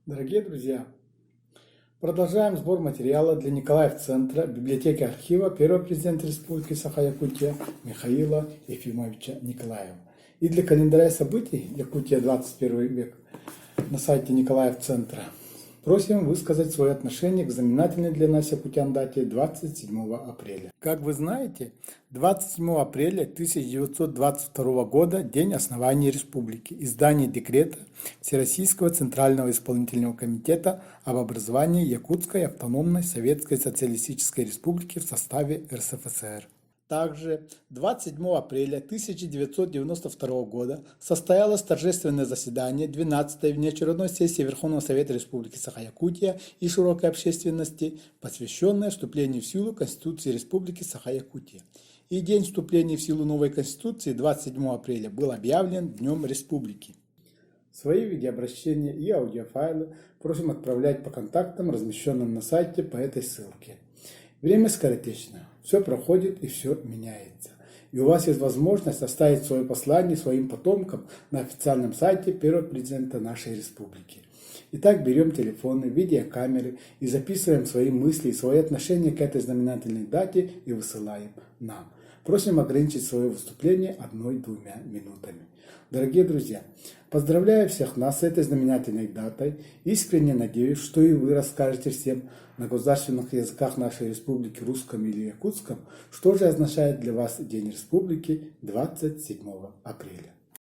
Дорогие друзья, продолжаем сбор материала для Николаев-центра библиотеки архива первого президента Республики Саха-Якутия Михаила Ефимовича Николаева. И для календаря событий Якутия 21 век на сайте Николаев-центра просим высказать свое отношение к знаменательной для нас, якутян, дате 27 апреля. Как вы знаете, 27 апреля 1922 года – день основания республики, издание декрета Всероссийского Центрального исполнительного комитета об образовании Якутской автономной Советской Социалистической Республики в составе РСФСР. Также 27 апреля 1992 года состоялось торжественное заседание 12-й внеочередной сессии Верховного Совета Республики Саха-Якутия и широкой общественности, посвященное вступлению в силу Конституции Республики Саха-Якутия. И день вступления в силу новой Конституции 27 апреля был объявлен Днем Республики. Свои видеообращения и аудиофайлы просим отправлять по контактам, размещенным на сайте по этой ссылке. Время скоротечно, все проходит и все меняется. И у вас есть возможность оставить свое послание своим потомкам на официальном сайте первого президента нашей республики. Итак, берем телефоны, видеокамеры и записываем свои мысли и свои отношения к этой знаменательной дате и высылаем нам. Просим ограничить свое выступление 1-2 минутами. Дорогие друзья, поздравляю всех нас с этой знаменательной датой. Искренне надеюсь, что и вы расскажете всем на государственных языках нашей республики, русском или якутском, что же означает для вас День Республики 27 апреля.